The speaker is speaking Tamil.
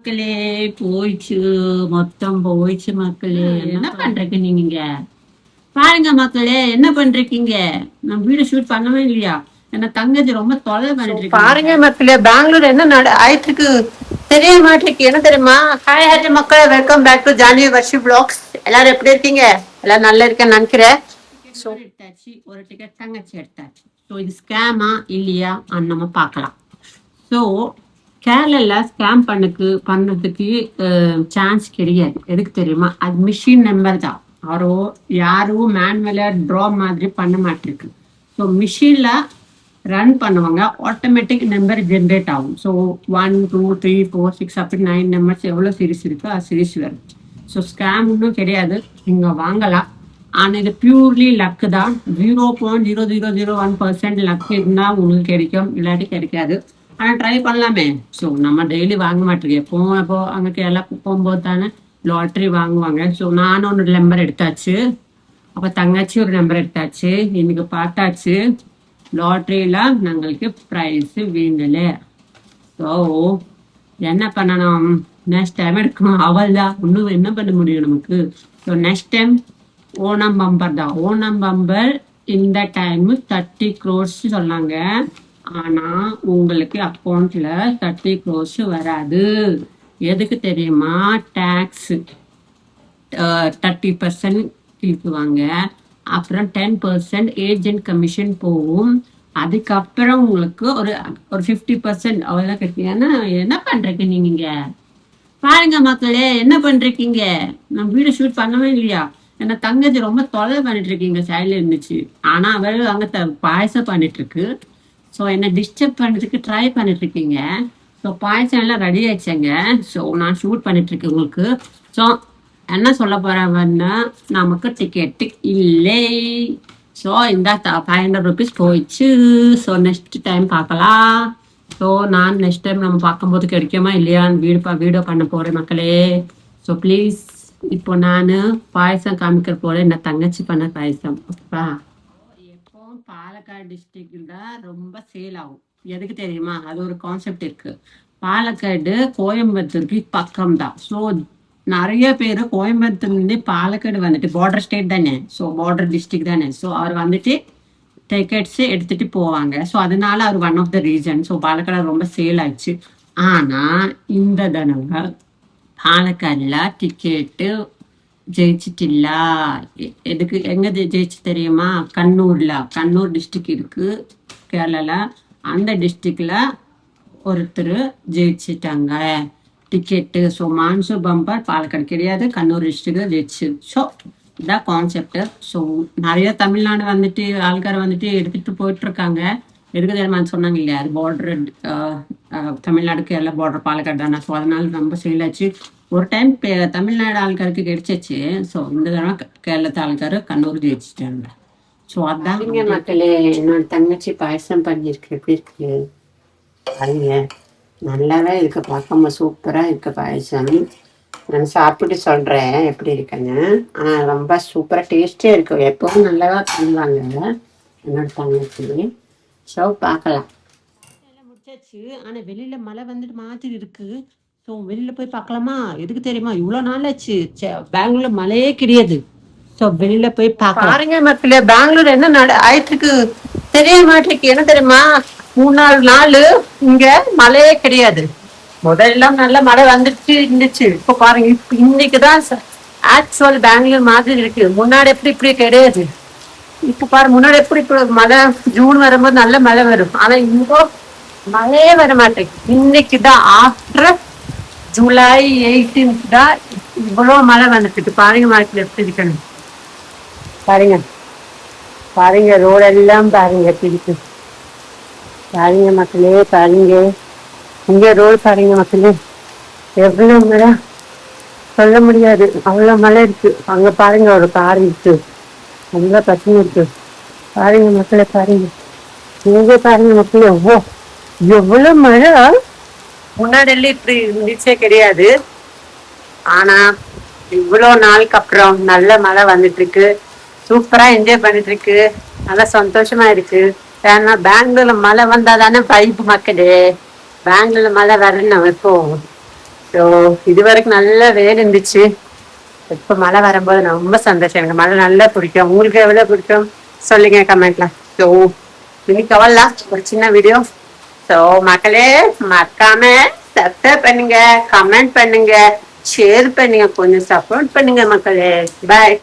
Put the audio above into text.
மக்களே போயிடுச்சு. மொத்தம் போயிடுச்சு மக்களே. என்ன பண்றீங்க நீங்க? பாருங்க மக்களே, என்ன பண்றீங்க? நான் வீடியோ ஷூட் பண்ணவே இல்லையா? என்ன தங்கச்சி ரொம்ப தொலை பண்ணிட்டு பாருங்க மக்களே, பெங்களூர் என்ன ஆயிட்டு தெரிய மாட்டேங்குது. என்ன தெரியுமா? ஹாய் ஹாய் மக்களே, welcome back to Janvi Varshi vlogs. எல்லாரும் எப்படி இருக்கீங்க? எல்லாரும் நல்லா இருக்கேன்னு நினைக்கிறேன். எடுத்தாச்சு, ஒரு டிக்கெட் தங்கச்சி எடுத்தாச்சு. ஸோ இது ஸ்கேமா இல்லையா நம்ம பார்க்கலாம். ஸோ கேரளால ஸ்கேம் பண்ணதுக்கு சான்ஸ் கிடையாது. எதுக்கு தெரியுமா? அது மிஷின் நம்பர் தான். யாரும் மேனுவலா ட்ரா மாதிரி பண்ண மாட்டிருக்கு. ஸோ மிஷின்ல ரன் பண்ணுவாங்க, ஆட்டோமேட்டிக் நம்பர் ஜென்ரேட் ஆகும். ஸோ 1 2 3 4 6 அப்படி 9 நம்பர்ஸ் எவ்வளோ சீரிஸ் இருக்கோ அது சீரிஸ் வரும். ஸோ ஸ்கேம் ஒன்றும் கிடையாது, நீங்க வாங்கலாம். ஆனா இது பியூர்லி லக்கு தான். 0.0001% லக் இருந்தா உங்களுக்கு கிடைக்கும், இல்லாட்டி கிடைக்காது. ஆனா ட்ரை பண்ணலாமே. ஸோ நம்ம டெய்லி வாங்க மாட்டேங்க, எப்போ அங்க கேரளா போகும்போது தானே லாட்ரி வாங்குவாங்க. ஸோ நானும் ஒரு நம்பர் எடுத்தாச்சு, அப்ப தங்கச்சி ஒரு நம்பர் எடுத்தாச்சு. இன்னைக்கு பார்த்தாச்சு லாட்ரியில நம்மளுக்கு ப்ரைஸ் வீணல. ஸோ என்ன பண்ணணும்? நெக்ஸ்ட் டைம் எடுக்கணும், அவள் தான். இன்னும் என்ன பண்ண முடியும் நமக்கு? So next time Onam bumper தான். ஓணம் பம்பர் இந்த டைம் 30 crores சொன்னாங்க. ஆனா உங்களுக்கு அக்கௌண்ட்ல 30 crores வராது. எதுக்கு தெரியுமா? டாக்ஸ் 30% இழுக்குவாங்க. அப்புறம் 10% ஏஜென்ட் கமிஷன் போகும். அதுக்கப்புறம் உங்களுக்கு ஒரு 50% அவ்வளவு கட்டிங்கன்னா என்ன பண்றீங்க நீங்க? பாருங்க மக்களே, என்ன பண்றீங்க? நான் வீடியோ ஷூட் பண்ணவே இல்லையா? என்ன தங்கச்சி ரொம்ப தொலை பண்ணிட்டு இருக்கீங்க, சைட்ல இருந்துச்சு. ஆனா அவரு அங்க பாயசம் பண்ணிட்டு இருக்கு. ஸோ என்ன டிஸ்டர்ப் பண்ணுறதுக்கு ட்ரை பண்ணிட்டு இருக்கீங்க. ஸோ பாயசம் எல்லாம் ரெடி ஆயிடுச்சுங்க. ஸோ நான் ஷூட் பண்ணிட்டு இருக்கேன் உங்களுக்கு. ஸோ என்ன சொல்ல போறேன்னா, நமக்கு டிக்கெட்டு இல்லை. ஸோ இந்த 500 rupees போயிடுச்சு. ஸோ நெக்ஸ்ட் டைம் பார்க்கலாம். ஸோ நான் நெக்ஸ்ட் டைம் நம்ம பார்க்கும்போது கிடைக்குமா இல்லையான்னு வீடியோ பண்ண போறேன் மக்களே. ஸோ ப்ளீஸ், இப்போ நான் பாயசம் காமிக்கிற போல என்ன தங்கச்சி பண்ண பாயசம், ஓகேப்பா? எப்பவும் பாலக்காடு டிஸ்ட்ரிக்ட்ல தான் ரொம்ப சேல் ஆகும். எதுக்கு தெரியுமா? அது ஒரு கான்செப்ட் இருக்கு. பாலக்காடு கோயம்புத்தூருக்கு பக்கம் தான். ஸோ நிறைய பேர் கோயம்புத்தூர்ல இருந்து பாலக்காடு வந்துட்டு பார்டர் ஸ்டேட் தானே, ஸோ பார்டர் டிஸ்ட்ரிக்ட் தானே. ஸோ அவர் வந்துட்டு டிக்கெட்ஸ் எடுத்துட்டு போவாங்க. ஸோ அதனால அவர் one of the reason. So Palakkad ரொம்ப சேல் ஆயிடுச்சு. ஆனா இந்த தடவை பாலக்காடுல டிக்கெட்டு ஜெயிச்சிட்டில்ல. எதுக்கு எங்க ஜெயிச்சு தெரியுமா? கண்ணூர் டிஸ்ட்ரிக்ட் இருக்கு கேரளால. அந்த டிஸ்ட்ரிக்ட்ல ஒருத்தர் ஜெயிச்சிட்டாங்க டிக்கெட்டு. ஸோ மான்சூர் பம்பர் பாலக்காடு கிடையாது, கண்ணூர் டிஸ்ட்ரிக்ட் ஜெயிச்சு. ஸோ இதான் கான்செப்ட். ஸோ நிறைய தமிழ்நாடு வந்துட்டு ஆள்கார வந்துட்டு எடுத்துட்டு போயிட்டு இருக்காங்க. எதுக்கு தெரியுமா சொன்னாங்க இல்லையா? அது பார்டர், தமிழ்நாடு கேரளா பார்டர் பாலக்காடு தானே. ஸோ அதனால ரொம்ப சேல் ஆச்சு. ஒரு டைம் தமிழ்நாடு ஆள்காருக்கு கிடைச்சிச்சு. ஸோ இந்த தடவை கேரளத்து ஆள்காரு கண்ணூர் ஜெயிச்சிட்டாங்க. ஸோ அதான் மக்களே, என்னோட தங்கச்சி பாயசம் பண்ணிருக்கு. எப்படி இருக்கு பாருங்க, நல்லாவே இருக்கு, பார்க்காம சூப்பரா இருக்கு பாயசம். நான் சாப்பிட்டு சொல்றேன் எப்படி இருக்குன்னு. ஆனா ரொம்ப சூப்பரா டேஸ்டே இருக்கு. எப்பவும் நல்லாதான் பண்ணுவாங்க என்னோட தங்கச்சி. ஸோ பார்க்கலாம். முடிச்சாச்சு. ஆனா வெளியில மழை வந்துட்டு மாதிரி இருக்கு. ஸோ வெளியில போய் பார்க்கலாமா? எதுக்கு தெரியுமா? இவ்வளோ நாள் ஆச்சு பெங்களூர்ல மழையே கிடையாது. ஸோ வெளியில போய் பாருங்க மக்களே, பெங்களூர் என்ன ஆயிட்டு தெரிய மாட்டேங்குது. என்ன தெரியுமா? 3-4 நாள் இங்க மழையே கிடையாது. முதல்ல நல்ல மழை வந்துச்சு இருந்துச்சு. இப்ப பாருங்க, இன்னைக்குதான் ஆக்சுவல் பெங்களூர் மாதிரி இருக்கு. முன்னாடி எப்படி இப்படி கிடையாது. இப்ப பாரு, முன்னாடி எப்படி இப்ப மழை ஜூன் வரும்போது நல்ல மழை வரும். ஆனா இப்போ மழையே வர மாட்டேங்குது. இன்னைக்குதான் ஆஃப்டர் ஜூலை 18 தான் இவ்வளவு மழை வந்துட்டு. பாருங்க மார்க்கெட் எப்படி இருக்கணும். பாருங்க பாருங்க, ரோடு எல்லாம் பாருங்க எப்படி இருக்கு. பாருங்க மக்களே, பாருங்க இங்க ரோடு பாருங்க மக்களே, எவ்வளவு மழை சொல்ல முடியாது, அவ்வளவு மழை இருக்கு. அங்க பாருங்க ஒரு கார் இருக்கு, நல்லா பசுமை இருக்கு. பாருங்க மக்களே, பாருங்க இங்க பாருங்க மக்களே. ஓ, எவ்வளவு மழை! முன்னாடி எல்லாம் இப்படி இருந்துச்சே கிடையாது. ஆனா இவ்வளவு நாளுக்கு அப்புறம் நல்ல மழை வந்துட்டு இருக்கு. சூப்பரா என்ஜாய் பண்ணிட்டு இருக்கு. நல்லா சந்தோஷமா இருக்கு. ஏன்னா பெங்களூர்ல மழை வந்தாதானே வைப் மக்களே. பெங்களூர்ல மழை வரணும் இப்போ. ஸோ இது வரைக்கும் நல்ல வெயில் இருந்துச்சு. இப்ப மழை வரும்போது ரொம்ப சந்தோஷம். எனக்கு மழை நல்லா பிடிக்கும். உங்களுக்கு எவ்வளவு பிடிக்கும் சொல்லுங்க கமெண்ட்ல. ஸோ இன்னைக்கு அவ்வளோதான் ஒரு சின்ன வீடியோ. ஸோ மக்களே மறக்காம சப்ஸ்கிரைப் பண்ணுங்க, கமெண்ட் பண்ணுங்க, ஷேர் பண்ணுங்க, கொஞ்சம் சப்போர்ட் பண்ணுங்க மக்களே. பாய்.